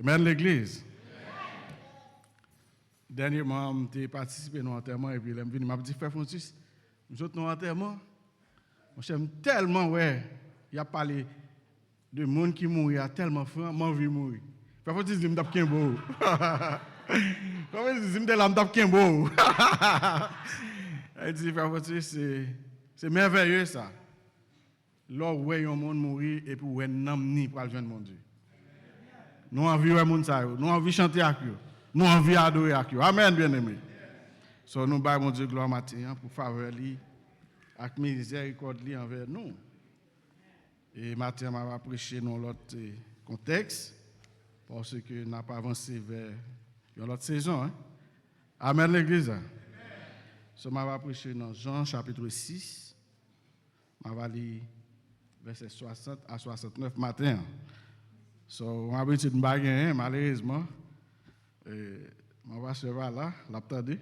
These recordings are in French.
Amen l'église. Dernièrement, j'ai participé à un enterrement et puis je m'a dit, Frère Francis, nous autres, nous enterrement, j'aime tellement, ouais, il a parlé de monde qui mourit, il a tellement faim, moi, je mourir. Frère Francis, il me tape qu'un beau. Frère Francis, il me tape qu'un beau. Il dit, Frère Francis, c'est merveilleux ça. Là, où un monde mourir et puis où un homme ni pour le joindre mon Dieu. Nous avons envie de monde ça, nous avons envie de chanter avec eux, nous avons envie d'adorer avec eux. Amen, bien-aimés. So, nous baillons mon Dieu gloire matin pour faveur lui, avec miséricorde lui envers nous. Et matin, je vais prêcher dans l'autre contexte, parce que nous n'avons pas avancé vers l'autre saison. Hein? Amen, l'église. So, je vais prêcher dans Jean chapitre 6. Je vais lire verset 60 à 69 matin. So, on a habitude de baguer, malheureusement. Je vais se là, l'attendre.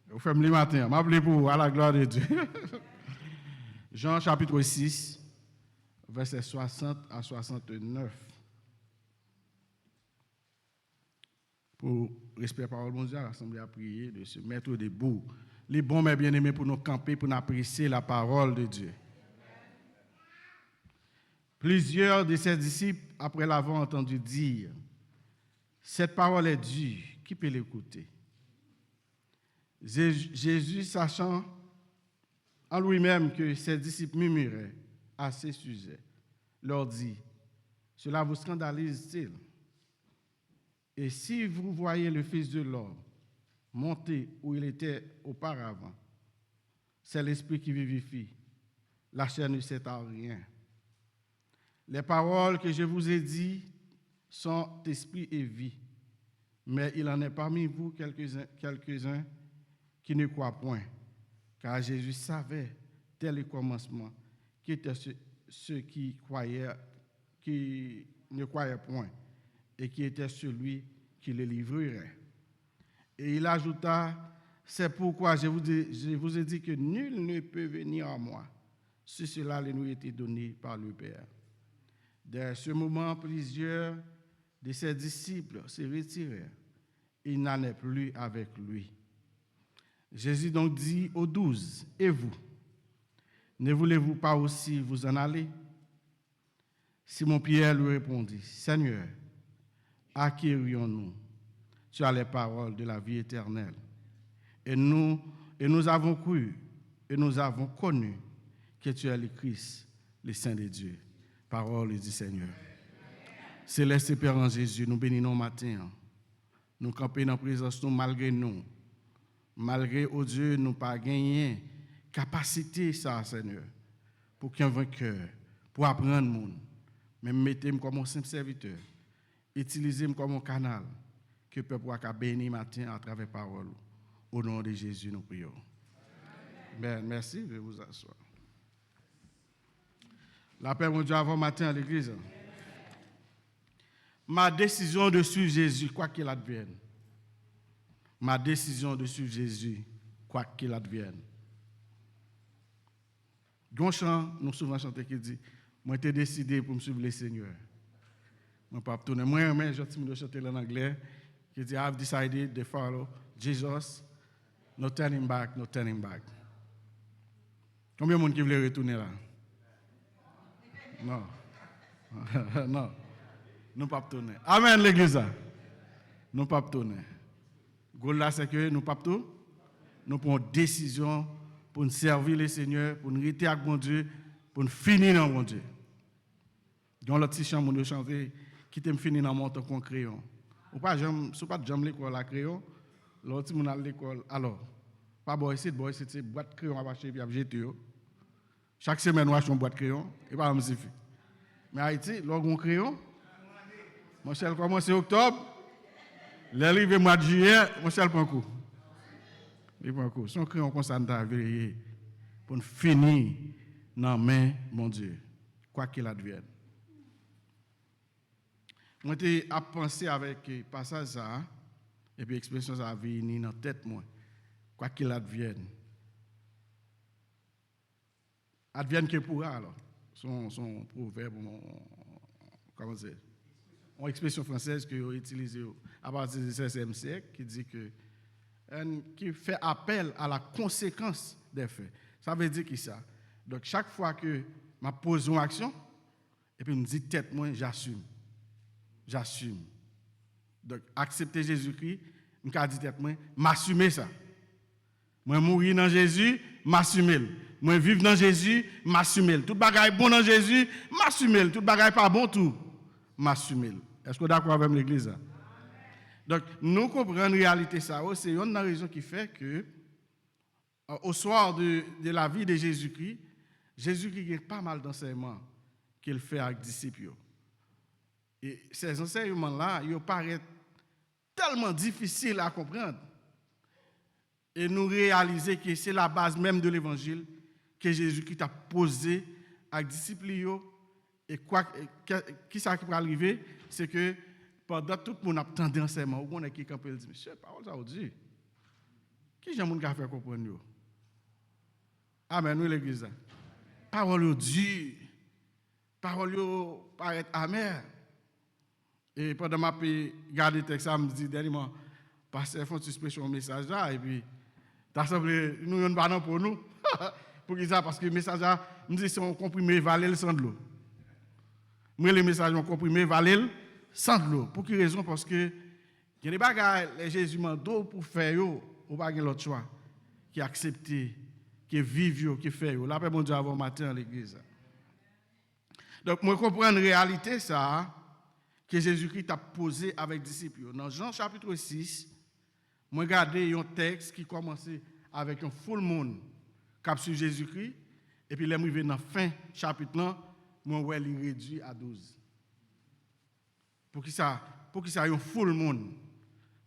Vous faites le matin, je m'appelle pour à la gloire de Dieu. Jean chapitre 6, verset 60 à 69. Pour respecter la parole de Dieu, l'Assemblée a prié de se mettre debout. Les bons, mes bien-aimés, pour nous camper, pour nous apprécier la parole de Dieu. Plusieurs de ses disciples, après l'avoir entendu dire, cette parole est dure, qui peut l'écouter? Jésus, sachant en lui-même que ses disciples murmuraient à ces sujets, leur dit, cela vous scandalise-t-il? Et si vous voyez le Fils de l'homme monter où il était auparavant, c'est l'Esprit qui vivifie, la chair ne sert à rien. Les paroles que je vous ai dites sont esprit et vie, mais il en est parmi vous quelques-uns qui ne croient point, car Jésus savait dès le commencement qui étaient ceux qui ne croyaient point, et qui était celui qui les livrerait. Et il ajouta, c'est pourquoi je vous ai dit que nul ne peut venir à moi, si cela lui était donné par le Père. Dès ce moment, plusieurs de ses disciples se retirèrent. Il n'en est plus avec lui. Jésus donc dit aux 12, et vous, ne voulez-vous pas aussi vous en aller? Simon-Pierre lui répondit, Seigneur, à qui irions-nous? Tu as les paroles de la vie éternelle. Et nous avons cru, et nous avons connu que tu es le Christ, le Saint de Dieu. Parole du Seigneur. Céleste Père en Jésus, nous bénissons matin. Nous campons dans la présence de nous malgré nous. Malgré, oh Dieu, nous pas gagné capacité, ça, Seigneur, pour qu'il y ait un vainqueur, pour apprendre le monde. Mais mettez-moi comme un simple serviteur. Utilisez-moi comme un canal que le peuple puisse bénir matin à travers la parole. Au nom de Jésus, nous prions. Ben, merci, je vais vous asseoir. La paix, mon Dieu, avant matin à l'église. Ma décision de suivre Jésus, quoi qu'il advienne. Ma décision de suivre Jésus, quoi qu'il advienne. Gonchant, nous souvent chanté qui dit, moi j'ai décidé pour me suivre le Seigneur. Moi pas tourner. Moi, j'ai de chanter en anglais qui dit, I've decided to follow Jesus, no turning back, no turning back. Combien de monde qui veut retourner là? Non. Non. Nous ne pouvons pas tourner. Amen, l'église. Nous ne pouvons pas tourner. Goal là, c'est que nous ne pouvons pas tourner. Nous prenons une décision pour nous servir le Seigneur, pour nous rester avec mon Dieu, pour nous finir dans mon Dieu. Dans l'autre petit chambre, nous chanter, qui t'aime finir dans mon temps qu'on crayon. Ou pas, si vous pas de l'école à crayon, l'autre, on a l'école. Alors, pas c'est boîte crayon à acheter et à jeter. Chaque semaine, on achète une boîte crayon et pas me suffit. Mais Haïti, lorsqu'on crayon, mon cher commence en octobre, l'arrivée mois de juillet, mon cher prend coup. Il prend coup. Son crayon comme ça, on a veillé pour finir dans la main, mon Dieu, quoi qu'il advienne. Moi, j'ai pensé avec le passage ça, et puis l'expression ça a venu dans la tête, moi, quoi qu'il advienne. Advienne que pourra, alors. Son proverbe, comment dire, une expression française que vous utilisez à partir du XVIe siècle qui dit que qui fait appel à la conséquence des faits. Ça veut dire qui ça? Donc chaque fois que je pose une action, et puis je me dis tête moi, j'assume. J'assume. Donc accepter Jésus-Christ, je me dis tête moi, m'assumer ça. Moi mourir dans Jésus, m'assumer. Moi vivre dans Jésus, m'assumer. Tout bagaille bon dans Jésus, m'assumer. Tout bagaille pas bon tout, m'assumer. Est-ce que vous êtes d'accord avec l'église? Donc, nous comprenons la réalité, ça. C'est une raison qui fait que, au soir de la vie de Jésus-Christ, Jésus-Christ a pas mal d'enseignements qu'il fait avec les disciples. Et ces enseignements-là, ils paraissent tellement difficiles à comprendre. Et nous réaliser que c'est la base même de l'évangile que Jésus-Christ a posé avec les disciples. Et qui ça qui va arriver, c'est que pendant tout le monde a entendu l'enseignement, on a qui campé dit monsieur, parole ça dit. Qui j'ai mon gars faire comprendre? Amen, nous l'église. Parole dit. Parole paraît amère. Et pendant ma garder le texte, je me dis dernièrement, pasteur font expression message là et puis t'as semblé nous yon pas pour nous. Pour qui ça parce que le message là, nous dit c'est un comprimé valel sans de l'eau. Moi les messages ont comprimé valel sans de l'eau. Pour quelle raison? Parce que il y a des bagages les Jésus mando pour faire yo, ou pas l'autre choix qui accepter, qui vivre qui fait yo. Là après bon Dieu avant matin à l'église. Donc moi comprendre la réalité ça que Jésus-Christ a posé avec les disciples. Dans Jean chapitre 6, moi regarder un texte qui commençait avec un full monde cap sur Jésus-Christ et puis les arrivé dans fin chapitre là, moi ouais il réduit à 12. Pour qui ça un full monde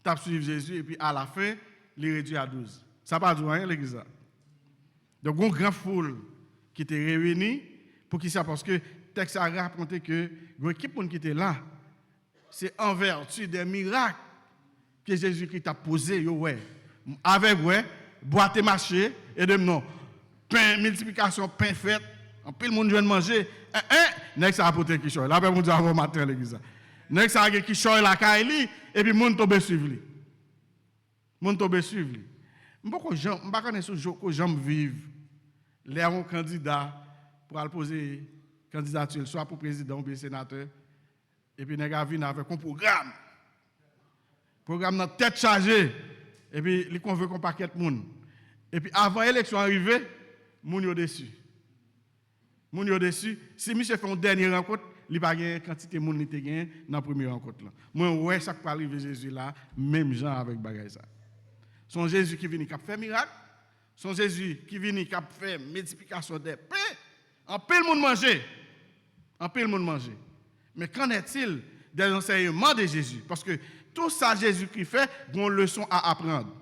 t'a suivre Jésus et puis à la fin il réduit à 12. Ça pas du rien l'église. Donc une grande foule qui était réunie pour qui ça parce que le texte a raconté que une équipe qui était là c'est en vertu des miracles que Jésus-Christ a posé ouais avec boîte marché et de non pain multiplication pain fait en pile monde vient manger next ça apporter qui choy là après mon Dieu avant matin l'église next ça qui choy la caille et puis monde tomber suivre lui monde tomber suivre lui m'pas connaître que j'aime vivre les un candidat pour aller poser candidature soit pour président ou bien sénateur et puis nèg vient avec un programme dans tête chargée et puis il convoque un paquet de monde et puis avant l'élection arrivée moun yo dessus si monsieur fait une dernière rencontre il pas gagne quantité monde li te gagne dans première rencontre là moi ouais ça qui arriver Jésus là même gens avec bagay ça son Jésus qui vient qui fait miracle son Jésus qui vient qui fait multiplication des pains en pile monde manger mais qu'en est-il des enseignements de Jésus parce que tout ça Jésus-Christ fait gon leçon à apprendre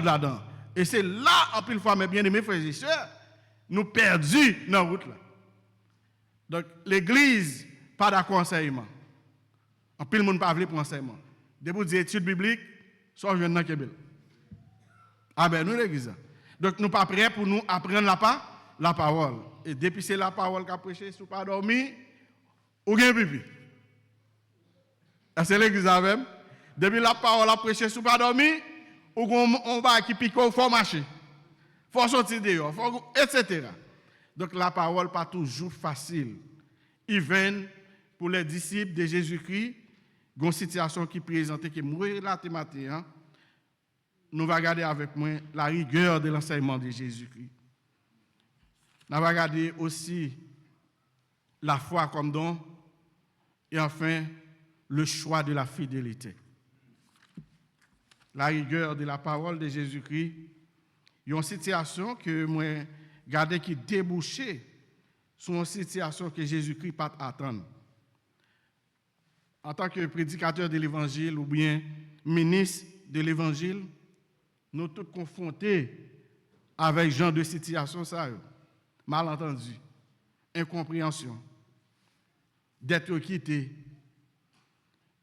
là-dedans et c'est là en pile fois mes bien-aimés frères et sœurs nous perdus dans la route là. Donc l'église pas d'accord enseignement. En pile monde pas veut pour enseignement. Depuis dire études bibliques, soit jeune dans Kébel. Ah ben nous l'église. Donc nous pas prêts pour nous apprendre la parole. Et depuis c'est la parole qu'a prêché sous pas dormi ou bien pipi. C'est l'église avec. Depuis la parole a prêché sous pas dormi ou on va qui pique faut marcher. Faut sortir dehors, etc. Donc la parole pas toujours facile. Even pour les disciples de Jésus-Christ, une situation qui présente qui mourir la thématique. Nous va regarder avec moi la rigueur de l'enseignement de Jésus-Christ. Nous va regarder aussi la foi comme don et enfin le choix de la fidélité. La rigueur de la parole de Jésus-Christ. Il y a une situation que moi regardez qui débouchait sur une situation que Jésus-Christ pas attendre. En tant que prédicateur de l'évangile ou bien ministre de l'évangile, nous tous confrontés avec ce genre de situation ça, malentendu, incompréhension, d'être quitté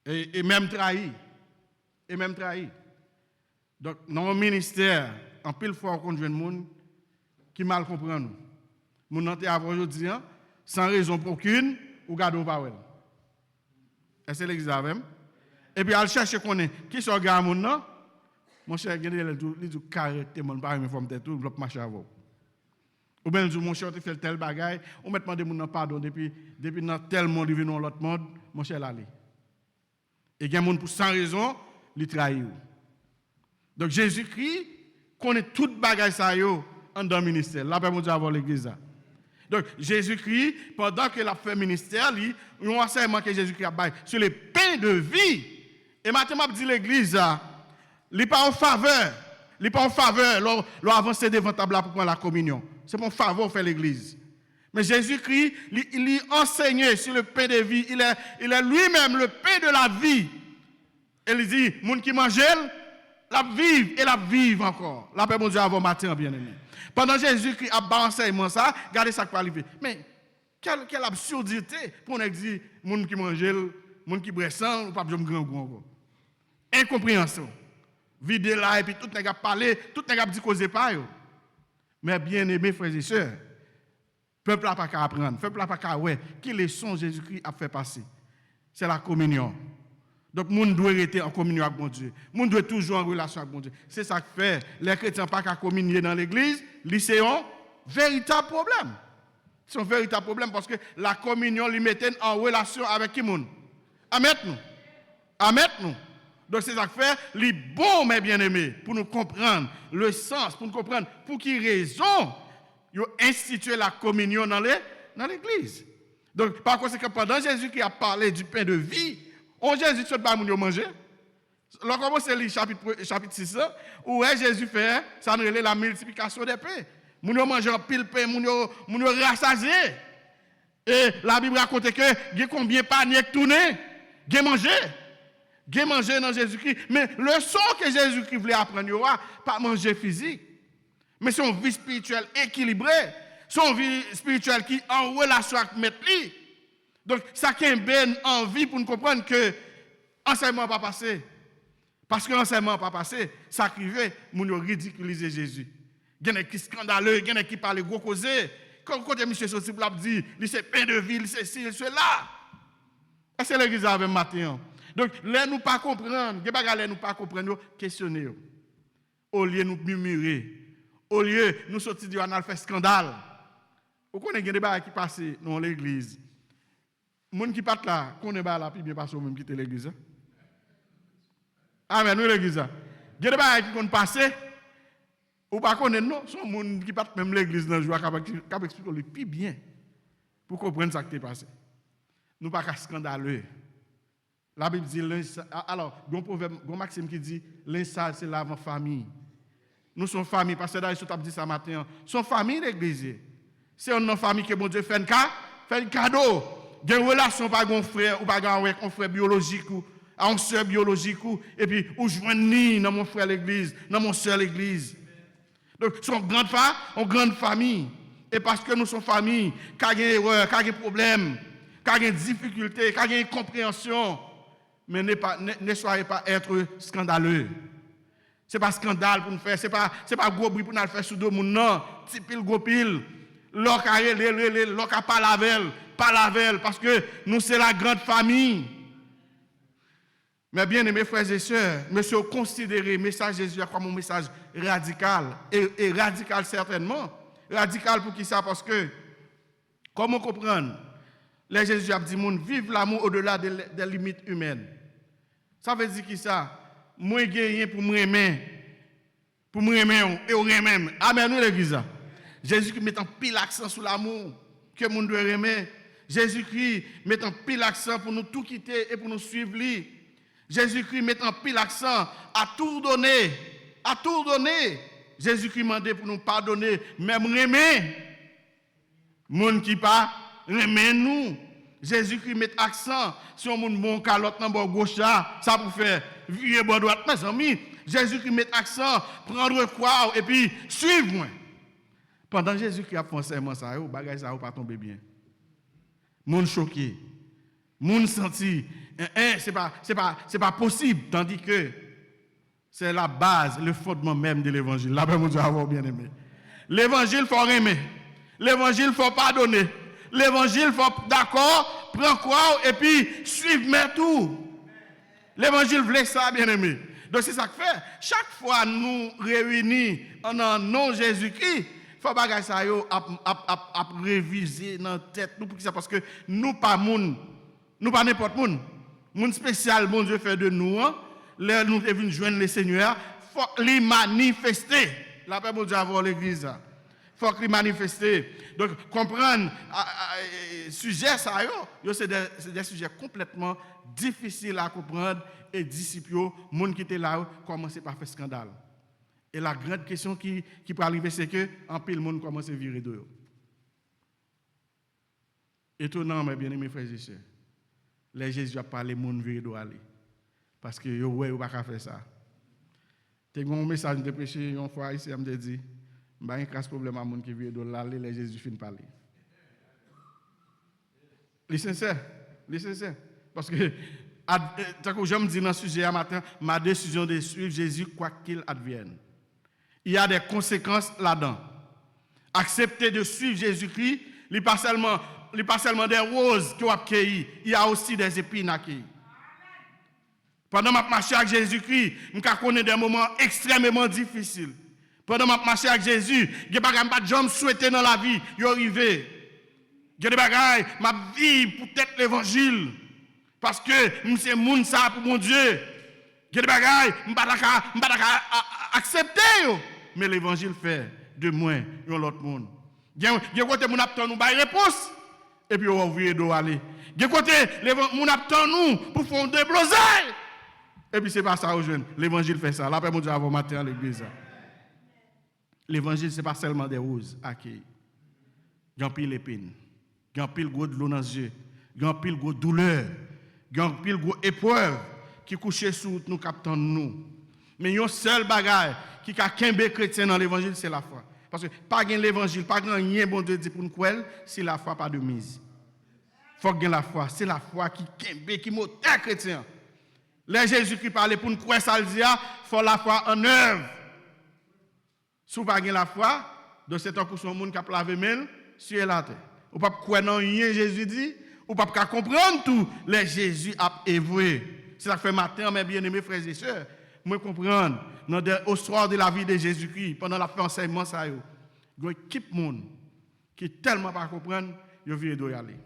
et même trahi. Donc dans le ministère en pile fois on joue des monde qui mal comprend nous. Mon nanté avant aujourd'hui sans raison aucune ou garde pas Est-ce que l'église avec? Et puis, elle cherche qu'on est. Qui sont gars mon non? Mon cher, il dit caractère, mon pas me forme tout, bloc marcher avant. Ou bien, mon cher, tu fais tel bagaille, on met demander mon pardon depuis dans tel monde, il vient dans l'autre monde, mon cher, l'aller. Et il y a des gens pour sans raison, ils trahissent. Donc, Jésus-Christ connaît toute bagaille ça yo en dans le ministère. Là, on Dieu avoir l'église. Donc, Jésus-Christ, pendant qu'il a fait ministère, il y a un enseignement que Jésus-Christ a fait sur les pains de vie. Et maintenant, je dis l'église, il n'est pas en faveur. Il n'est pas en faveur. L'on avance devant table pour prendre la communion. C'est pour faveur faire l'église. Mais Jésus-Christ, il enseigne sur le pain de vie. Il est lui-même le pain de la vie. Et il dit, les gens qui mangent, la vivent et la vivent encore. La paix, mon Dieu, avant matin, bien aimé. Pendant Jésus-Christ a bas enseignement ça, regardez ça qui peut arriver. Mais quelle absurdité pour nous dire, les gens qui mangent, les gens qui boivent sang, ou pas besoin de grand goût encore. Incompréhension. Vide là et puis tout le monde parlé, tout le monde dit causer pas yo. Mais bien aimés frères et sœurs, peuple n'a pas qu'à apprendre, peuple n'a pas qu'à ouais, qui leçon Jésus-Christ a fait passer. C'est la communion. Donc, le monde doit rester en communion avec mon Dieu. Le monde doit toujours en relation avec mon Dieu. C'est ça que fait. Les chrétiens n'ont pas qu'à communier dans l'église. C'est un véritable problème. C'est un véritable problème parce que la communion les mettait en relation avec qui monde? Avec nous. Avec nous. Donc, c'est ça que fait. Les bons, mes bien-aimés, pour nous comprendre le sens, pour nous comprendre pour qui raison ils ont institué la communion dans l'église. Donc, par conséquent, pendant Jésus qui a parlé du pain de vie, on Jésus se bat pour manger. Là, comment c'est le chapitre 6, où Jésus fait, ça nous relève la multiplication des pains. Moun mange en pile pain, moun rassasié. Et la Bible raconte que il y a combien de paniers qui tournent, il y a mangé dans Jésus-Christ. Mais le son que Jésus-Christ voulait apprendre, il n'y aura pas manger physique, mais son vie spirituelle équilibrée, son vie spirituelle qui est en relation avec Maître. Donc, ça qui est une envie pour nous comprendre que l'enseignement n'a pas passé. Parce que l'enseignement n'a pas passé, ça arrivait, nous ridiculiser Jésus. Il y en a qui scandaleux, il y en a qui parlent gros causé. Quand M. Sossi pour dire, c'est pain de vie, c'est ci, c'est là. C'est l'église avec matin. Donc, là, nous ne pas comprendre, nous pas comprendre, questionner. Au lieu de nous murmurer, au lieu de nous sortir du anal faire scandale. Vous connaissez des débats qui passent dans l'église. Les gens qui partent là, qu'on est là, puis bien passer au même quitter l'église. Amen, nous l'église. Il y a des gens qui ont passé, ou pas connaître, non, ce sont les gens qui partent même l'église dans le jour, qui expliquent le plus bien pour comprendre ce qui est passé. Nous ne sommes pas scandaleux. La Bible dit, alors, il y a un proverbe, un Maxime qui dit, l'insal, c'est l'avant-famille. Nous sommes famille, parce que là, je dit ça matin, nous sommes famille l'église. C'est une famille que mon Dieu fait un cadeau. Il y a une relation avec un frère, ou pas avec un frère biologique, ou un soeur biologique, et puis, ou joindre dans mon frère l'église, dans mon soeur l'église. Donc, nous sommes une grande famille. Et parce que nous sommes famille, quand il y a des erreurs, quand il y a des problèmes, quand il y a des difficultés, quand il y a une incompréhension, mais ne soyez pas être scandaleux. Ce n'est pas scandale pour nous faire, ce n'est pas gros bruit pour nous faire sous deux moun, non. Petit pile, gros pile. L'oka pas lavel, parce que nous, c'est la grande famille. Mais bien aimés frères et sœurs, monsieur, considérez le message de Jésus comme un message radical. Et radical certainement. Radical pour qui ça? Parce que, comment comprendre? Les Jésus a dit, vive l'amour au-delà des limites humaines. Ça veut dire qui ça? Moi, je rien pour me remettre. Pour me remettre et au remettre. Amen, nous l'église. Jésus-Christ met un pile accent sur l'amour que nous doit remettre. Jésus-Christ met un pile accent pour nous tout quitter et pour nous suivre lui. Jésus-Christ met un pile accent à tout donner. À tout donner. Jésus-Christ m'a demandé pour nous pardonner, même remettre. Moun qui pas remet nous. Jésus-Christ met accent sur mon bon calotte dans bord gauche ça pour faire virer bord droite mes amis. Jésus-Christ met accent prendre croire et puis suivre moi. Pendant Jésus-Christ a fait un serment ça yo bagage ça pas tomber bien. Moun choqué. Moun senti c'est pas possible tandis que c'est la base, le fondement même de l'évangile. Là, mon Dieu, avoir bien aimé. L'évangile, il faut aimer. L'évangile, il faut pardonner. L'évangile, faut d'accord, prends quoi et puis suivre mais tout. L'évangile voulait ça, bien aimé. Donc c'est ça que fait. Chaque fois nous réunis en nom Jésus-Christ, il faut bagager ça à réviser dans la tête nous pour ça parce que nous pas monde, nous pas n'importe monde. Monde spécial, bon Dieu fait de nous, hein. Là nous devons joindre le Seigneur, faut les manifester. La paix bon Dieu avant l'église. Faut les manifester. Donc comprendre sujet ça c'est des sujets complètement difficiles à comprendre et disciples, monde qui était là commencer par faire scandale. Et la grande question qui peut arriver, c'est que en pile monde commence à virer de eux. Étonnant, mes bien-aimés frères et sœurs. Les Jésus a parlé, monde virer de aller. Parce que yo ouais, pas qu'à faire ça. T'as un message de prêcher une fois ici, me dit, bah un casse problème à monde qui virer de l'aller, les Jésus fin parler. Les sincères. Parce que tant que j'aime dire dans ce sujet matin, ma décision de suivre Jésus quoi qu'il advienne. Il y a des conséquences là-dedans. Accepter de suivre Jésus-Christ, il n'est pas seulement des roses qui ont accueilli, il y a aussi des épines à accueillir. Pendant que je marche avec Jésus-Christ, je connais des moments extrêmement difficiles. Pendant que je marche avec Jésus, je ne peux pas jamais souhaiter dans la vie, y arriver. Il y a des bagailles, ma vie pour être l'évangile. Parce que c'est moun ça pour mon Dieu. Il y a des bagailles, je ne peux pas accepter. Mais l'évangile fait de moi et l'autre monde. Il y a des côtés où nous attendons une réponse. Et puis on va ouvrir d'eau aller. Il y a des côtés où nous attendons pour faire des blosailles. Et puis c'est pas ça aux jeunes. L'évangile fait ça. Là, mon Dieu, avant matin à l'église. L'évangile, ce n'est pas seulement des roses à qui. Il y a un pile épine. Il y a un pile gros de l'eau dans les yeux. Il y a un pile gros douleur. Il y a un pile gros épreuve qui couche sous nous captons nous. Mais il y a un seul bagage qui a qu'un chrétien dans l'évangile, c'est la foi. Parce que pas gain l'évangile, pas gain rien bon Dieu dit pour nous quoi, c'est la foi pas de mise. Faut gain la foi, c'est la foi qui moteur chrétien. Les Jésus-Christ parlait pour nous croire ça le dit, faut la foi en œuvre. Si vous n'avez pas la foi, donc c'est un coup sur le monde qui a lavé main sur la terre. Vous ne pouvez pas croire dans rien Jésus dit, ou pas comprendre tout les Jésus a évolué. C'est ça que fait matin, mes bien-aimés frères et sœurs, moi comprendre au soir de la vie de Jésus-Christ, pendant la fin enseignement ça yo. Il y a une équipe monde qui tellement pas comprendre, yo vient doit y aller.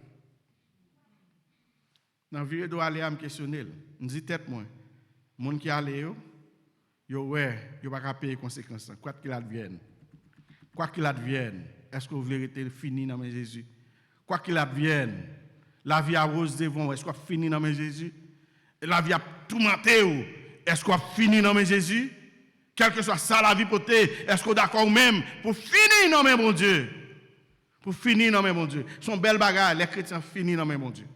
Dans vient doit aller à me questionner. Me dit tête moi, monde qui aller yo ouais, yo pas payer conséquences quoi qu'il advienne. Quoi qu'il advienne, est-ce que vous voulez être fini dans mes Jésus? Quoi qu'il advienne, la vie à rose devant, est-ce qu'on a fini dans mes Jésus? La vie a tourmenté, est-ce qu'on a fini dans mes Jésus? Quelle que soit ça la vie potée, est-ce qu'on est d'accord même pour finir dans mes mon Dieu? Pour finir dans mes mon Dieu. Son bel bagage, les chrétiens finissent dans mes mon Dieu.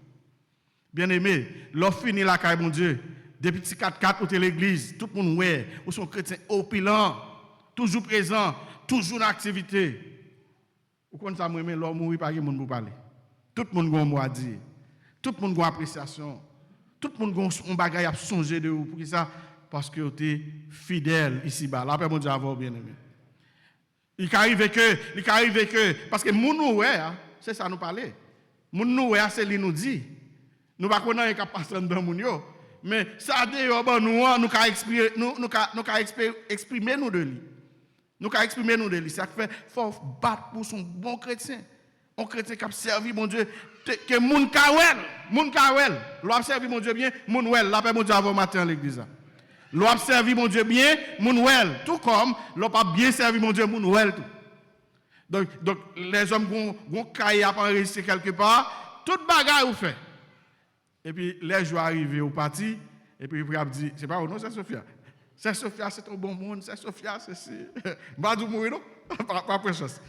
Bien aimé, l'offre finit la caille mon Dieu. Des petits 4x4 ou l'église, tout le monde ouais, ou sont chrétiens opulents, toujours présents, toujours en activité. Ou quand ça me l'homme mourir pas de monde pour parler. Tout le monde a un mot à dire. Tout le monde a une appréciation. Tout le monde a un bagage à songer de vous. Pour ça? Parce que vous êtes fidèle ici-bas. Là, après, mon Dieu, avoir bien aimé. Il arrive que, parce que mon nous, c'est ça nous parler. Mon nous, c'est lui nous dit. Nous ne pouvons pas passer dans mon yo. Mais ça, nous avons exprimer nous de lui. Nous avons exprimer nous de lui. Ça fait, il faut battre pour son bon chrétien. Un chrétien qui a servi, mon Dieu, que moun kawel. L'on servi, mon Dieu, bien, moun wel. La paix, mon Dieu, avant matin à l'église. L'on servi, mon Dieu, bien, moun wel. Tout comme, l'on pas bien servi, mon Dieu, moun wel. Donc, les hommes vont cailler à enregistrer quelque part, toute bagarre ou fait. Et puis, les jours arrivés au parti, et puis, il dit, c'est pas non, c'est Sophia. C'est Sophia, c'est un bon monde, c'est Sophia, c'est. Badou mourir, non? Pas precious.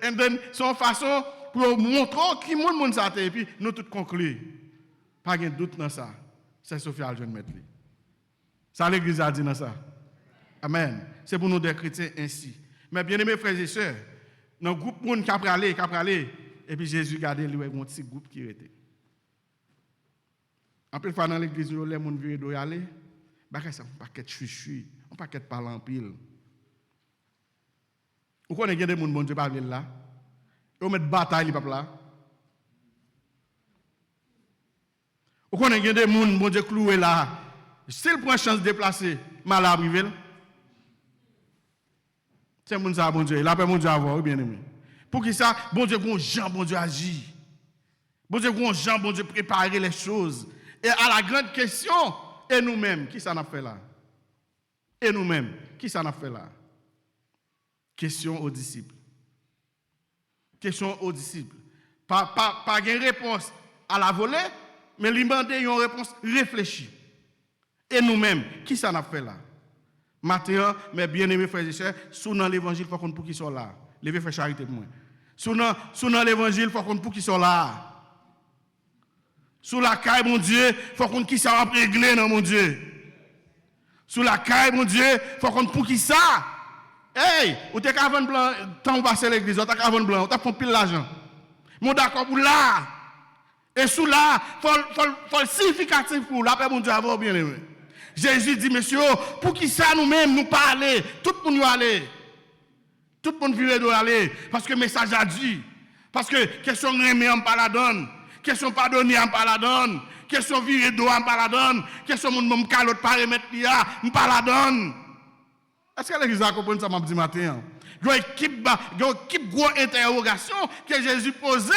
Et then, son façon pour montrer qui le monde ça et puis nous tous conclure. Pas de doute dans ça. C'est Sophia le jeune maître. Ça l'église a dit dans ça. Amen. C'est pour nous des chrétiens ainsi. Mais bien aimés frères et sœurs, dans le groupe monde qui a parlé, et puis Jésus regardait lui un petit groupe qui était. En plus fois dans l'église les gens viennent doit aller, bah ça un paquet de chuchu, un paquet de parler en pile. Vous connaissez des gens bon Dieu parler là. Et on met bataille, les peuple là. Ou qu'on a des gens, bon Dieu, cloué là. S'il prend chance de déplacer, mal à privé. C'est mon ça, bon Dieu. La paix, mon Dieu, avoir, bien aimé. Pour qui ça, bon Dieu, bon Jean, bon Dieu, agit. Bon Dieu, bon Jean, bon Dieu, préparer les choses. Et à la grande question, et nous-mêmes, qui ça n'a fait là? Et nous-mêmes, qui ça n'a fait là? Question aux disciples. Question aux disciples. Pas une réponse à la volée, mais lui demander une réponse réfléchie. Et nous-mêmes, qui ça n'a fait là? Maintenant, mes bien-aimés frères et sœurs, sous dans l'évangile, il faut qu'on pour qui sont là. Levez faire charité pour moi. Sous dans l'évangile, il faut qu'on pour qui sont là. Sous la caille, mon Dieu, il faut qu'on qui ça va régler, non, mon Dieu. Sous la caille, mon Dieu, il faut qu'on pour qui ça. Hey, ou t'es qu'à vendre blanc, tant on passe à l'église, ou t'es qu'à vendre blanc, ou t'as fait pile l'argent. Mon d'accord pour là. Et sous là, faut le significatif pour la paix, mon Dieu, avoir bien aimé. Jésus dit, monsieur, pour qui ça nous-mêmes nous parler, tout le monde y aller. Tout le monde vient de aller, parce que le message a dit. Parce que question remet en pas la donne, question pardonner en pas la donne, question virer d'eau en pas la donne, question mon calotte paramètre là, en pas la donne. Est-ce que l'église a compris ça m'a dit matin? Il y a une équipe gros interrogation que Jésus posait.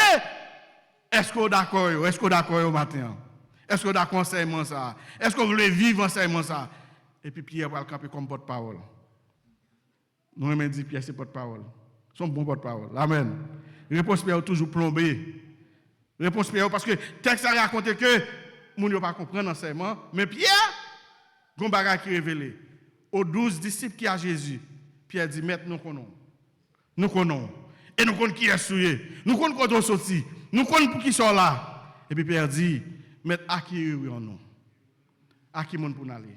Est-ce qu'on est d'accord? Est-ce qu'on est d'accord au matin? Est-ce qu'on est d'accord enseignement ça? Est-ce qu'on veut vivre enseignement ça? Et puis Pierre va le camper comme porte-parole. Nous même dit Pierre c'est porte-parole. Son bon porte-parole. Amen. Réponse Pierre toujours plombée. Réponse Pierre parce que le texte a raconté que moun yo pas comprendre enseignement, mais Pierre gon bagage qui révélé. Aux 12 disciples qui a Jésus, Pierre dit maître nous connaissons. Nous connaissons. Et nous connaissons qui est souillé. Nous connaissons quand on sorti. Nous connaissons pour qui sont là. Et puis Pierre dit maître à qui nous? À qui monde pour aller?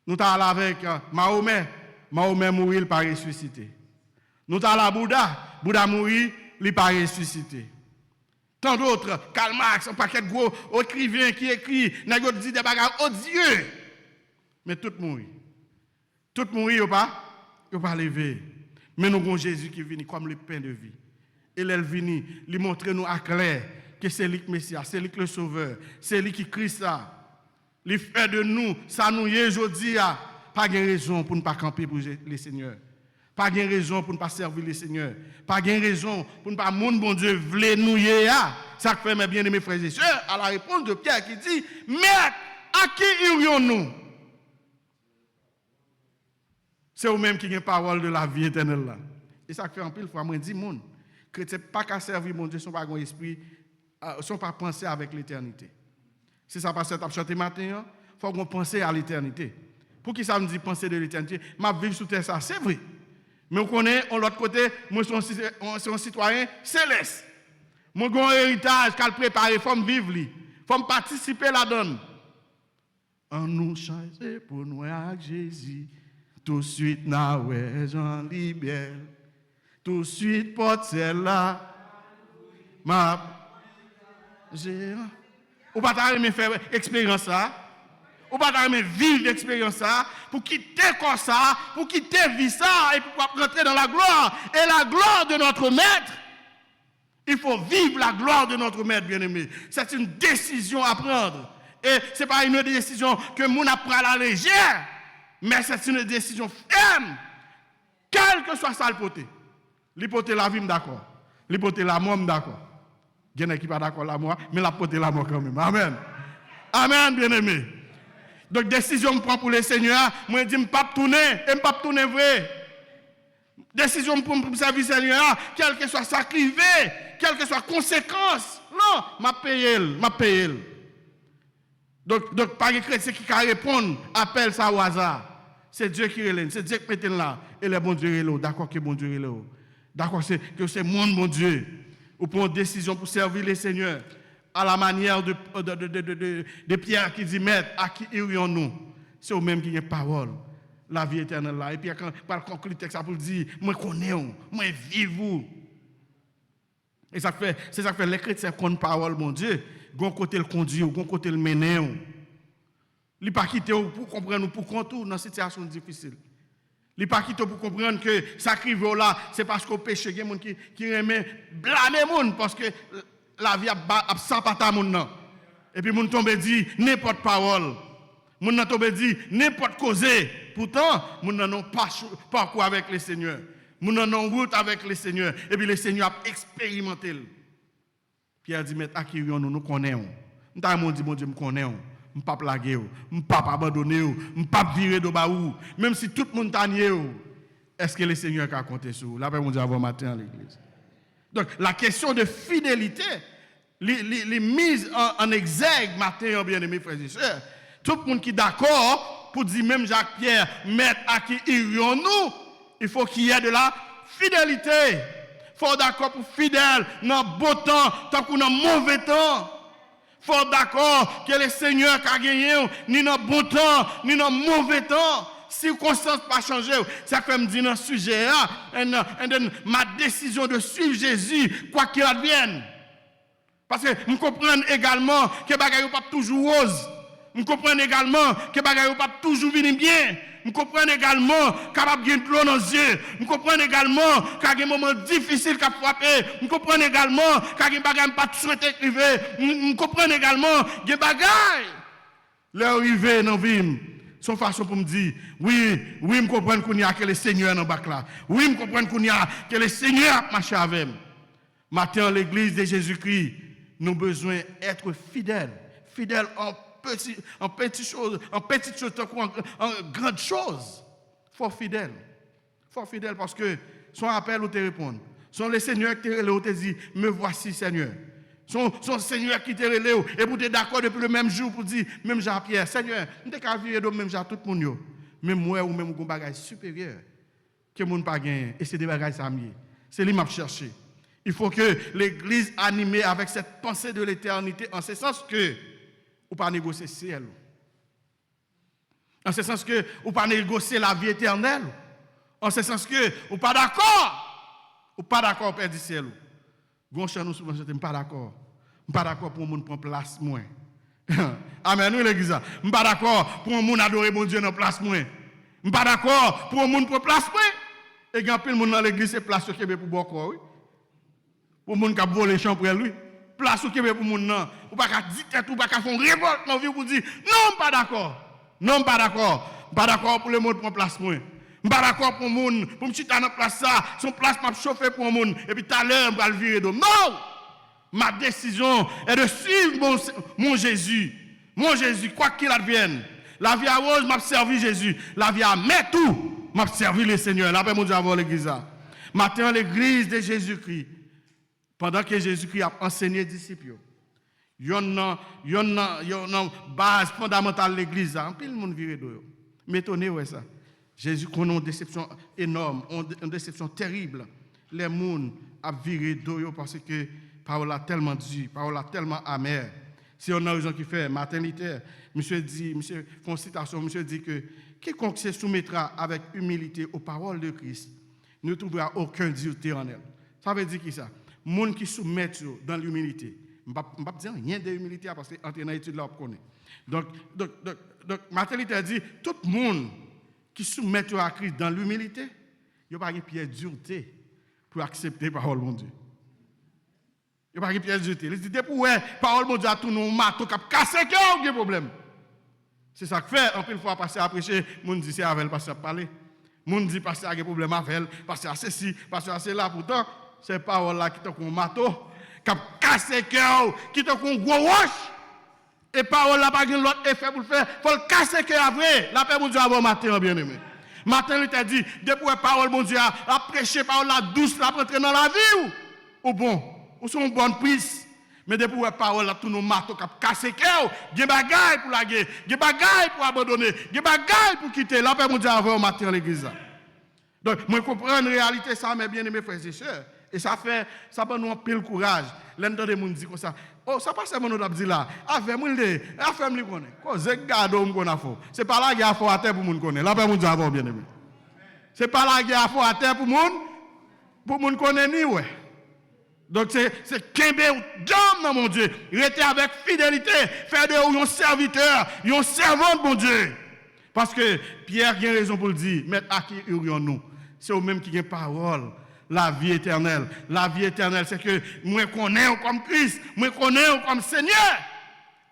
Nous sommes avec Mahomet. Mahomet mourit, il pas ressuscité. Nous sommes à Bouddha mourit, il pas ressuscité. Tant d'autres, Karl Marx, un paquet de gros écrivains qui écrit, n'a dit des bagages odieux. Mais tout mourit. Tout mourit, il pas levé. Mais nous avons Jésus qui vient comme le pain de vie. Et il est venu, il montre nous à clair que c'est lui le Messie, c'est lui le Sauveur, c'est lui qui Christ ça. Il fait de nous, ça nous y est aujourd'hui. Pas de raison pour ne pas camper pour les seigneurs. Pas de raison pour ne pas servir les seigneurs. Pas de raison pour ne pas mon bon Dieu voulait nous y est. Ça fait mes bien-aimés frères et sœurs à la réponse de Pierre qui dit Maître, à qui irions-nous? C'est eux-mêmes qui ont la parole de la vie éternelle là. Et ça fait en pile fois moi dis mon chrétien pas qu'à servir mon Dieu son pas un esprit sont pas penser avec l'éternité. Si ça passe à chanter matin, faut qu'on pense à l'éternité. Pour qui ça me dit penser de l'éternité? Ma vivre sous terre ça c'est vrai. Mais on connaît de l'autre côté, moi je suis un citoyen céleste. Mon grand héritage qu'à préparer, faut me vivre lui. Faut me participer là-dedans. En nous changer pour nous avec Jésus. Tout de suite, Jean libère. Tout de suite, porte celle-là. Ou pas t'aimer faire expérience ça. Ou pas t'aimer vivre l'expérience ça. Pour quitter comme ça. Pour quitter vie ça. Et pour rentrer dans la gloire. Et la gloire de notre maître. Il faut vivre la gloire de notre maître, bien-aimé. C'est une décision à prendre. Et ce n'est pas une décision que mon apprend à la légère. Mais c'est une décision ferme. Quel que soit ça le poté. L'hypothèse la vie, d'accord. L'hypothèse la mort, d'accord. Il y en a qui pas d'accord la mort, mais la poté la mort quand même. Amen. Amen, bien-aimé. Donc, décision me prend pour le Seigneur. Moi, je dis, je ne peux pas tourner. Et je ne peux pas tourner vrai. Décision me prend pour servir le Seigneur. Quel que soit sa clivé, quelle que soit la conséquence. Non, je paye. Donc, pas de chrétien qui répond, appelle ça au hasard. C'est Dieu qui relève, c'est Dieu qui met là. Et le bon Dieu est là. D'accord que bon Dieu est là. D'accord que c'est mon bon Dieu. Ou prend une décision pour servir le Seigneur. À la manière de Pierre qui dit, Maître, à qui irions-nous? C'est eux-mêmes qui ont parole. La vie éternelle là. Et puis, quand par conclure le texte, ça pour dire, moi connais, moi vivez-vous. Et c'est ça que fait les chrétiens qui ont parole, mon Dieu. Gon côté le conduit, gon côté le mener. Il pas quitter pour comprendre pour contour dans une situation difficile. Il pas quitte pour comprendre que ça crive là, c'est parce qu'au péché, il y a des gens qui remet blâmer moun parce que la vie a sans pata moun nan. Et puis moun tombe dit n'importe parole. Moun nan tombe dit n'importe causé. Pourtant, moun nan non pas parcours avec le Seigneur. Moun nan non route avec le Seigneur. Et puis le Seigneur a expérimenté. Pierre dit mais acquérons nous connaissons. M'ta mon dit bon Dieu me connaissons. Je ne pas plaguer, je ne pas abandonner, je ne pas virer de baou. Même si tout le monde t'a nié, est-ce que le Seigneur a compté sur vous? Là, on dit avant matin à l'église. Donc, la question de fidélité, les mises en exergue matin, bien aimés frères et sœurs. Tout le monde qui est d'accord pour dire, même Jacques-Pierre, maître à qui irions-nous, il faut qu'il y ait de la fidélité. Il faut d'accord pour fidèle dans le beau temps, tant qu'on a mauvais temps. Faut d'accord que le Seigneur a gagné, ni dans bon temps, ni dans mauvais temps. Circonstances pas changé. Ça fait me dire dans ce sujet ma décision de suivre Jésus, quoi qu'il advienne. Parce que je comprends également que bagaille pas toujours rose. Je comprends également que bagaille pas toujours venir bien. Je comprends également capable de gagner dans les yeux. Je comprends également qu'il y a des moments difficiles qui frapper. Je comprends également qu'il y a des bagages pas souhaité arriver. Je comprends également qu'il y a des bagages leur arriver dans la vie. Son façon pour me dire, oui, je comprends que le Seigneur est dans le bac là. Oui, je comprends que le Seigneur a marché avec moi. Maintenant, l'église de Jésus-Christ, nous avons besoin d'être fidèles. Fidèles en petites choses, en grandes choses. Faut fidèle. Faut fidèle parce que son appel ou te répond. Son le Seigneur qui te dit, me voici Seigneur. Son Seigneur qui te relève et pour te d'accord depuis le même jour pour dire, même Jean-Pierre, Seigneur, nous t'es qu'à vivre de même Jean tout le monde. Même moi ou même un bagage supérieur que monde pas gagner et c'est des bagages samedi. C'est lui m'a cherché. Il faut que l'église animée avec cette pensée de l'éternité en ce sens que ou pas négocier ciel. En ce sens que ou pas négocier la vie éternelle. En ce sens que ou pas d'accord. Ou pas d'accord perdre ciel. Gon chan nous souvent j'étais pas d'accord. Pas d'accord pour monde prendre place moins. Amen nous l'église. Pas d'accord pour monde adorer bon Dieu dans place moins. Pas d'accord pour monde prendre place moins. Et grand pile monde dans l'église c'est place au Québec pour boire quoi oui. Pour monde qui a volé champ pour lui. Place au Québec pour monde non. Ou pas qu'à dire tête ou pas qu'à faire révolte dans vie pour dire non pas d'accord. Non pas d'accord. Pas d'accord pour le monde prendre place moins. Pas d'accord pour monde pour me chita dans place ça, son place m'a chauffer pour monde et puis tout à l'heure va le virer donc. Non! Ma décision est de suivre mon Jésus. Mon Jésus quoi qu'il advienne. La vie à rose m'a servi Jésus. La vie à met tout m'a servi le Seigneur. Là mon Dieu avant l'église. Maintenant l'église de Jésus-Christ pendant que Jésus-Christ a enseigné aux disciples. Il y a une base fondamentale de l'église. En pile monde viré d'eux. M'étonner ouais ça. Jésus connaît une déception énorme, une déception terrible. Les gens ont viré d'eux parce que parole a tellement dure, parole a tellement amère. Si on a raison qui fait maternité, monsieur fait une citation, monsieur dit que quiconque se soumettra avec humilité aux paroles de Christ ne trouvera aucun dureté en elle. Ça veut dire qui ça? Monde qui soumet dans l'humilité. Je ne vais pas dire rien d'humilité parce que entre dans l'étude là on connaît. Donc maternité dit tout le monde qui soumettent à Christ dans l'humilité, il n'y a pas de pièce de dureté pour accepter la parole de Dieu. Il n'y a pas de pièce de dureté. Il dit, pour la parole de Dieu a tout nos marteaux qui a cassé le cœur, il y a un problème. C'est ça que fait, en plus, fois passer à prêcher, les gens disent c'est avec elle, passer à parler. Les gens disent passer à un problème avec elle, passer à ceci, passer à cela. Pourtant, ces paroles-là qui ont un marteau, qui a cassé le cœur, qui ont un gros roche. Et parole là pas l'autre effet pour le faire, faut le casser que après. La paix mon Dieu avant matin bien aimé. Matin il t'a dit depuis parole mon Dieu a prêché parole la douce la rentrer dans la vie ou bon, ou sont bonne prise. Mais depuis parole là tout nos marteau cap casser cœur, des bagailles pour la guerre, des bagailles pour abandonner, des bagailles pour quitter. La paix mon Dieu avant matin l'église. Donc moi comprends une réalité ça mes bien-aimés frères et sœurs et ça nous un pile courage. L'entendre des gens dire comme ça. Oh, ça passe mon autre dit là. Affaire moi le, affaire me connaît. Ko zek gado me connaît fort. C'est pas là qu'il y a fort à terre pour moun connaît. Là pas moun avant bien aimé. C'est pas là qu'il y a fort à terre pour moun connaît ni ouais. Donc c'est kembe d'homme dans mon Dieu. Rester avec fidélité, faire de un serviteur, un servant de mon Dieu. Parce que Pierre a raison pour le dire, mais à qui irions-nous? C'est eux-mêmes qui ont parole, la vie éternelle. La vie éternelle, c'est que moi connais comme Christ, moi connais comme Seigneur.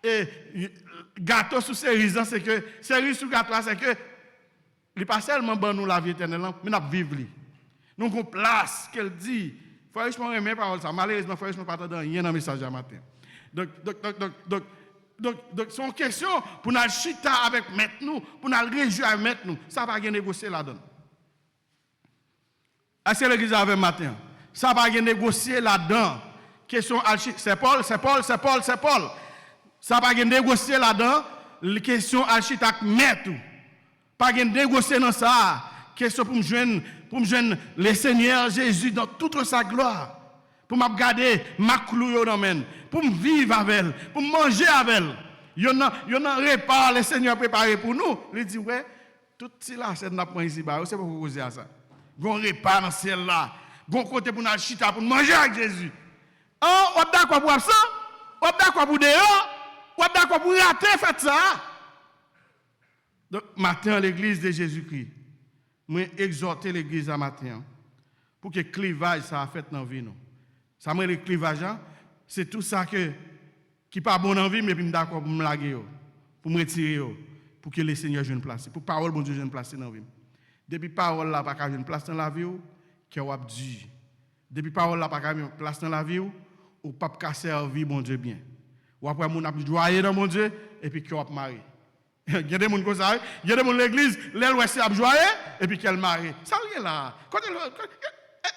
Et gâteau sous cerise, c'est que cerise sous gâteau, c'est que il n'est pas seulement bon nous la vie éternelle, mais nous vivons. Nous avons place qu'elle dit. Frère, je me parole ça. Malheureusement, frère, je ne pas attendre rien dans le message à matin. Donc, c'est une question pour nous chita avec maître nous, pour nous réjouir avec maître nous. Ça va pas négocier là-dedans. Est-ce que l'église avec matin? Ça va pas négocier là-dedans. Question c'est Paul. Ça va pas négocier là-dedans. La question chita avec maître. Pas négocier dans ça. Question pour me joindre le Seigneur Jésus dans toute sa gloire. Pour me garder ma clou dans main, pour me vivre avec elle, pour me manger avec elle. Il y a un repas le Seigneur préparé pour nous. Il dit ouais, tout cela c'est n'a pas ici bas, c'est pas pour causer à ça. Gon repas dans ciel là, gon côté pour nous chita pour manger avec Jésus. On d'accord pour ça? On d'accord pour dehors? On d'accord pour rater fait ça? Donc matin l'église de Jésus-Christ. Moi exhorter l'église à matin pour que clivage ça a fait dans vie nous. Ça me le clivage, c'est tout ça qui pas bon en vie, mais puis d'accord pour me laguer, pour me retirer, pour que le Seigneur joue une place, pour parole bon Dieu joue une place dans la vie. Depuis parole là pas qu'à une place dans la vie, qui a dit. Depuis parole là pas qu'à une place dans la vie, ou pas qu'à servir bon Dieu bien. Ou après mon a joyeux dans mon Dieu et puis qui a marié. Il y a des gens comme ça, il y a des gens dans l'église, l'aile c'est à joyeux et puis qu'elle marie. Ça rien là.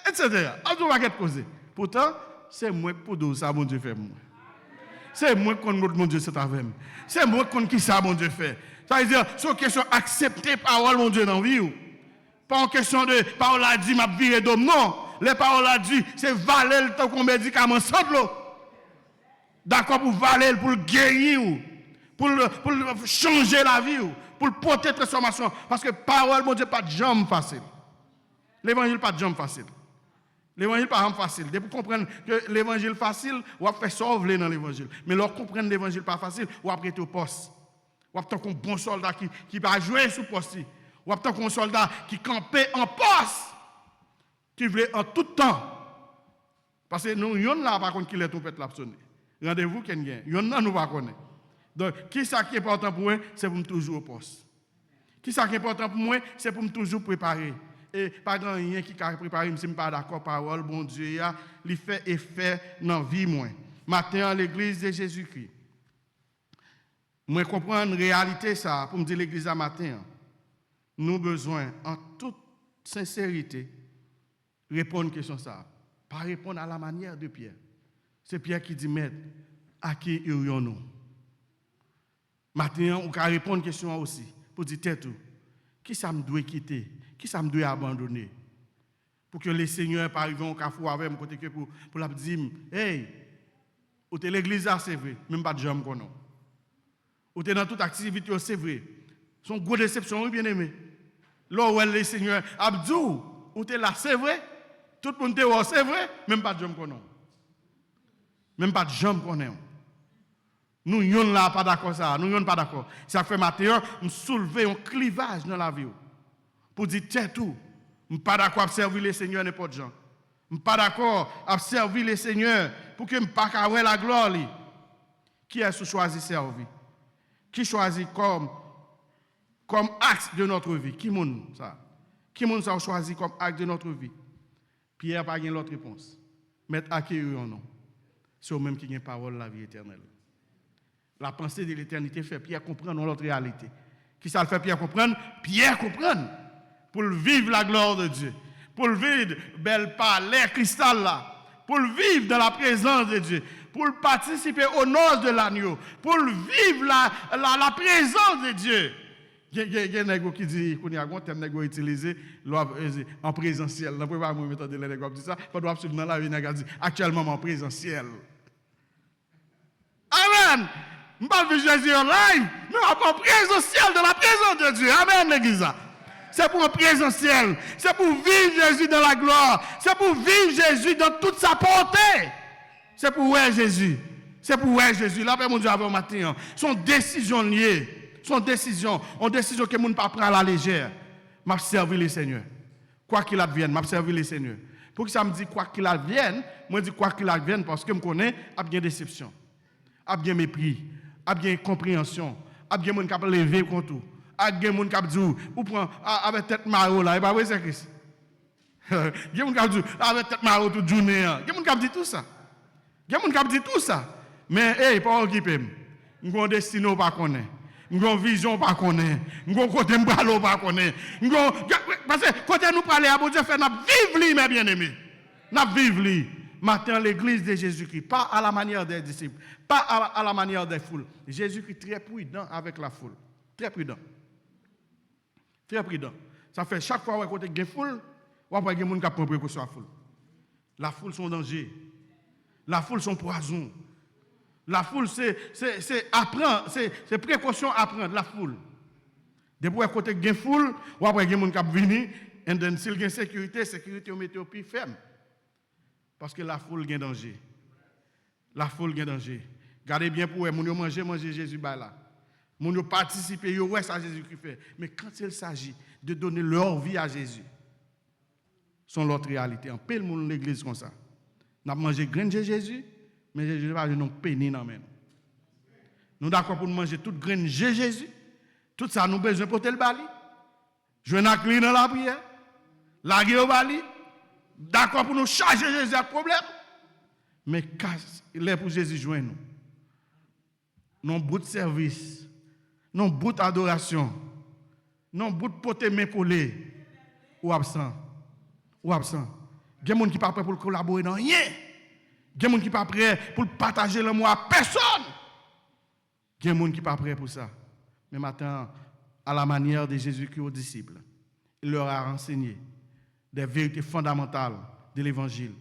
Etc. On doit pas causer. Pourtant, c'est moi pour dire ça, mon Dieu fait moi. C'est moi qui connais mon Dieu c'est avec moi. C'est moi qui connais qui ça, mon Dieu fait. Ça veut dire, c'est une question d'accepter parole, mon Dieu, dans la vie. Pas une question de parole a dit, m'a viré d'homme. Non. Les paroles a dit, c'est valer le temps qu'on médicament simple. D'accord, pour valer, pour le guérir, pour changer la vie, pour le porter transformation. Parce que parole, mon Dieu, pas de jambe facile. L'évangile, pas de jambe facile. L'évangile n'est pas facile. Dès que vous comprenez que l'évangile facile, vous avez fait sauver dans l'évangile. Mais lorsque vous comprenez l'évangile pas facile, vous avez prêté au poste. Vous avez un bon soldat qui va jouer sous poste. Vous avez un soldat qui campait en poste, qui voulait en tout temps. Parce que nous, yon là, par contre, qui les trompette l'a sonné. Rendez-vous qu'il y a. Yon là, nous ne connaissons pas. Donc, qui ça qui est important pour moi, c'est pour me toujours au poste. Qui ça qui est important pour moi, c'est pour me toujours préparer. Et pas grand rien qui a préparé, je ne suis pas d'accord, parole, bon Dieu, il fait effet dans la vie. Matin, à l'église de Jésus-Christ. Moi, comprendre la réalité, ça, pour me dire l'église à matin, nous avons besoin, en toute sincérité, répondre à une question. Ça. Pas répondre à la manière de Pierre. C'est Pierre qui dit, maître, à qui irions-nous? Matin, on peut répondre à une question aussi, pour dire, tête, qui ça me doit quitter? Qui ça me doit abandonner? Pour que les seigneurs par exemple au cafou avec côté que pour la dire hey, ou t'es l'église c'est vrai, même pas de jambe qu'on a. Ou t'es dans toute activité c'est vrai. Son gros déception bien aimé. Là où les seigneurs Abdou, ou t'es là c'est vrai, tout le monde t'es là c'est vrai, même pas de jambe qu'on a. Même pas de jambe qu'on a. Nous yon là pas d'accord ça, nous yon pas d'accord. Ça fait matin, nous soulever un clivage dans la vie. Pour dire, tiens tout, je ne suis pas d'accord à servir les seigneurs n'importe gens. Je ne suis pas d'accord à servir les seigneurs pour que je ne pas avoir la gloire. Qui est-ce qui choisit servir? Qui choisit comme axe de notre vie? Qui est-ce ça? Qui est-ce ça choisit comme axe de notre vie? Pierre n'a pas l'autre réponse. Mettre à qui ou non? C'est eux-mêmes qui ont la parole de la vie éternelle. La pensée de l'éternité fait Pierre comprendre notre réalité. Qui ça le fait Pierre comprendre? Pierre comprendre. Pour vivre la gloire de Dieu, pour vivre belle palais cristal là, pour vivre dans la présence de Dieu, pour participer aux noces de l'agneau, pour vivre la présence de Dieu. Il y a un nègre qui dit qu'on y a un terme utilisé en présentiel. Je ne peux pas me mettre de l'nègre qui dit ça, pas absolument la vie nègre dit actuellement en présentiel. Amen. Je ne parle pas de Jésus en live, mais en présentiel de la présence de Dieu. Amen, l'église. C'est pour un présentiel. C'est pour vivre Jésus dans la gloire. C'est pour vivre Jésus dans toute sa portée. C'est pour voir Jésus. C'est pour voir Jésus. Là, mon Dieu, avant matin, son décision liée. Son décision, une décision que moun pas prend à la légère. M'a servi le Seigneur. Quoi qu'il advienne, m'a servi le Seigneur. Pour que ça me dit quoi qu'il advienne, moi dis quoi qu'il advienne parce que me connais a bien déception. A bien mépris, a bien compréhension, a bien moun qui lever contre tout. A bien moun qui dit ou prend avec tête maro là, et pas vrai c'est Christ. Gen moun qui dit avec tête maro toute journée. Gen moun qui dit tout ça. Gen moun qui dit tout ça. Mais hey, pas occuper. M'gon destinée pas connaît. M'gon vision pas connaît. M'gon côté m'bralo pas connaît. M'gon parce que côté nous parler à bon Dieu fait n'a vivre lui mes bien-aimés. N'a vivre lui. Matin l'église de Jésus-Christ, pas à la manière des disciples, pas à la manière des foules. Jésus-Christ très prudent avec la foule. Très prudent. Très prudent. Ça fait chaque fois qu'on côté foule, on voit des gens qui prennent précaution à la foule. La foule sont danger. La foule sont poison. La foule c'est apprendre, c'est précaution à prendre la foule. Depuis côté des foule, on voit des gens qui venir et then s'il y a sécurité on met au pied ferme. Parce que la foule a danger. La foule a danger. Gardez bien pour eux, moun yo manger Jésus là. Moun yo participer, yo ouais ça Jésus qui fait. Mais quand il s'agit de donner leur vie à Jésus, sont l'autre réalité. En pile moun l'église comme ça. N'a mangé graine de Jésus, mais Jésus va nous pénir dans même. Nous d'accord pour manger toute graine de Jésus. Tout ça nous besoin pour tel bali. Jouer na clé dans la prière. Laguer au bali. D'accord pour nous charger Jésus à problème. Mais il est pour Jésus joindre nous. Non bout de service. Non bout d'adoration. Non bout de poté main collé. Ou absent. Ou absent. Il y a des gens qui ne sont pas prêts pour collaborer dans rien. Il y a des gens qui ne sont pas prêts pour partager le mot à personne. Il y a des gens qui ne sont pas prêts pour ça. Mais maintenant, à la manière de Jésus-Christ aux disciples, il leur a enseigné des vérités fondamentales de l'évangile.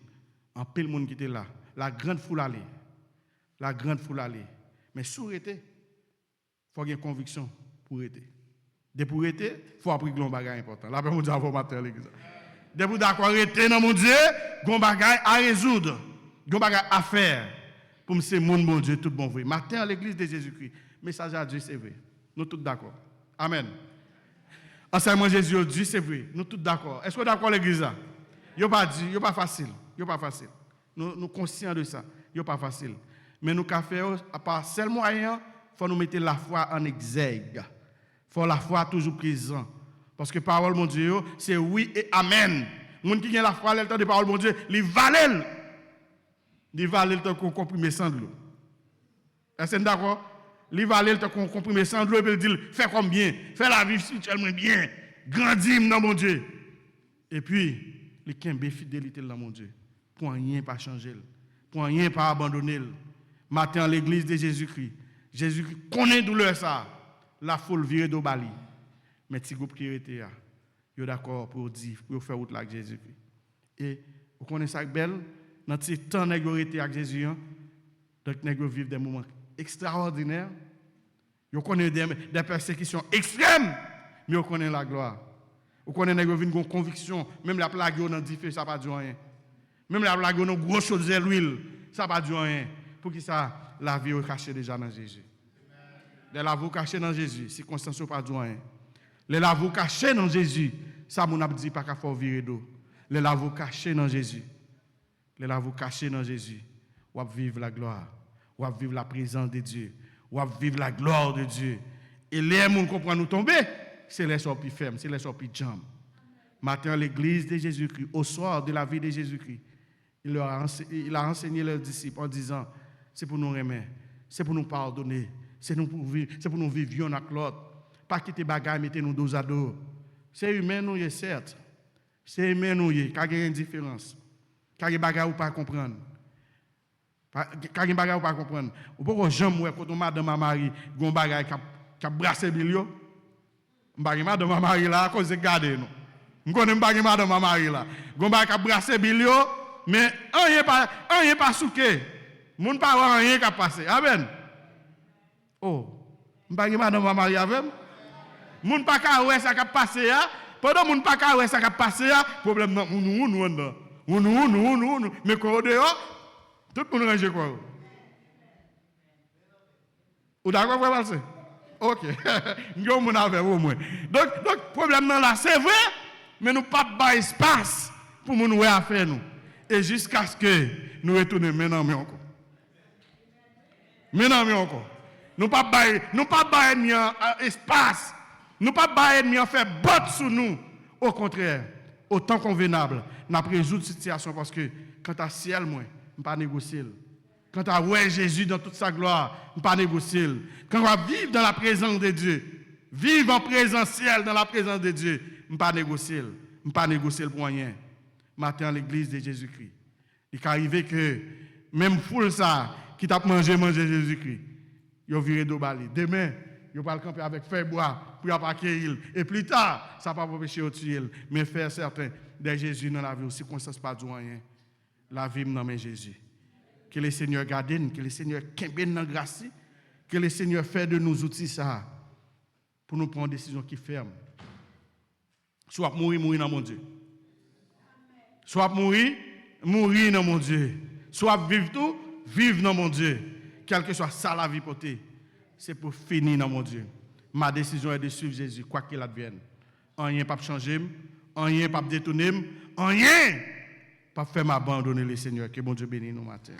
En pile monde qui était là. La grande foule allait. La grande foule allait. Mais sous été, il faut qu'il y ait une conviction pour être. De pour être, il faut apprendre un bagage important. Là, on dit informateur l'église. De pour d'accord être dans mon Dieu, il y a un bagage à résoudre. Il y a un bagage à faire. Pour me c'est mon Dieu, tout bon vrai. Matin à l'église de Jésus-Christ, message à Dieu, c'est vrai. Nous tous d'accord. Amen. Enseignement Jésus, Dieu, c'est vrai. Nous tous d'accord. Est-ce que d'accord l'église là? Il n'y a pas dit, il n'y a pas facile. Il n'y a pas facile. Nous sommes conscients de ça. Il n'y a pas facile. Mais nous avons fait, à part seul moyen, il faut nous mettre la foi en exergue. Il faut la foi toujours présente. Parce que la parole, mon Dieu, c'est oui et amen. Les gens qui ont la foi, le temps de parole, mon Dieu, ils valent. Ils valent le temps qu'on comprime sans de l'eau. Est-ce que vous d'accord? Ils valent le temps qu'on comprime sans de l'eau et puis ils disent, fais comme bien, fais la vie spirituellement bien, grandis dans mon Dieu. Et puis, les qui ont fidélité dans mon Dieu. Pour rien pas changer. Pour rien pas abandonner. Matin à l'église de Jésus-Christ. Jésus-Christ connaît douleur ça. La foule vire de Bali. Mais petit groupe qui était là, ils sont d'accord pour dire, pour faire route avec Jésus-Christ. Et vous connaissez ça belle, dans ce temps négocié avec Jésus, donc nous vivons des moments extraordinaires. Vous connaissez des persécutions extrêmes, mais vous connaissez la gloire. Vous connaissez une conviction, même la plague dans le feu, ça n'a pas du rien. Même la plague dans gros choses de l'huile, ça n'a pas du rien. Pour qui ça, la vie est cachée déjà dans Jésus. Les lavaux cachés dans Jésus, circonstances pas du rien. Les lavaux cachés dans Jésus, ça mon a dit pas qu'à faire virer d'eau. Les lavaux cachés dans Jésus. Les lavaux cachés dans Jésus. On va vivre la gloire. On va vivre la présence de Dieu. On va vivre la gloire de Dieu. Et les gens qui comprennent nous tomber, c'est les sorties fermes, c'est les sorties jambes. Matin, l'église de Jésus-Christ, au soir de la vie de Jésus-Christ, il a enseigné leurs disciples en disant, c'est pour nous remettre, c'est pour nous pardonner, c'est pour nous vivre avec l'autre. Pas quitter bagaille, mettez nous dos à dos. C'est humain, nous, certes. C'est humain, nous, car il y a une différence. Car il y a des bagailles ou pas comprendre. Car il y a des bagailles ou pas comprendre. Ou pourquoi jamais, quand on madame ma mari, il y a un bagaille qui a brassé bilio. Madame ma mari là, à cause de garder nous. Je connais madame ma mari là. Il y a un bagaille qui a brassé bilio, mais rien pas souké. Moun pas rien qui a passé. Amen. Oh, je madame ma mari avec. Moun pas ka ouais ça qui a passé là. Pendant moun pas ka ouais ça qui a passé là, problème non nous mais quand dehors tout le monde range quoi. Ou d'accord frère Valse? Ok. Nous avons avec au moins. Donc, problème là, c'est vrai, mais nous pas de espace pour nous à faire nous. Et jusqu'à ce que nous retournions maintenant, mais encore. Maintenant, mais encore. Nous pas de espace. Nous pas de faire botte sur nous. Au contraire, autant convenable, nous avons résoudre cette situation parce que quand à ciel, moi, je ne pas négocier. Quand à ouais Jésus dans toute sa gloire, ne pas négocier. Quand on va vivre dans la présence de Dieu, vivre en présentiel dans la présence de Dieu, ne pas négocier. Ne pas négocier pour rien. Matin à l'église de Jésus-Christ. Il est arrivé que même foule ça, qui t'a manger Jésus-Christ, il a viré d'Obali. Demain, il va le camper avec feuille bois pour accueillir. Et plus tard, ça ne va pas empêcher de tuer. Mais faire certain de Jésus dans la vie, aux circonstances pas du rien. La vie dans mes Jésus. Que le Seigneur garde, que le Seigneur kembe dans grâce, que le Seigneur fait de nous outils ça pour nous prendre une décision qui ferme. Soit mourir dans mon Dieu. Soit mourir dans mon Dieu. Soit vivre dans mon Dieu. Quelle que soit ça la vie portée, c'est pour finir dans mon Dieu. Ma décision est de suivre Jésus, quoi qu'il advienne. Rien pas changer, rien pas détourner, rien pas faire m'abandonner le Seigneur. Que bon Dieu bénisse nous matin.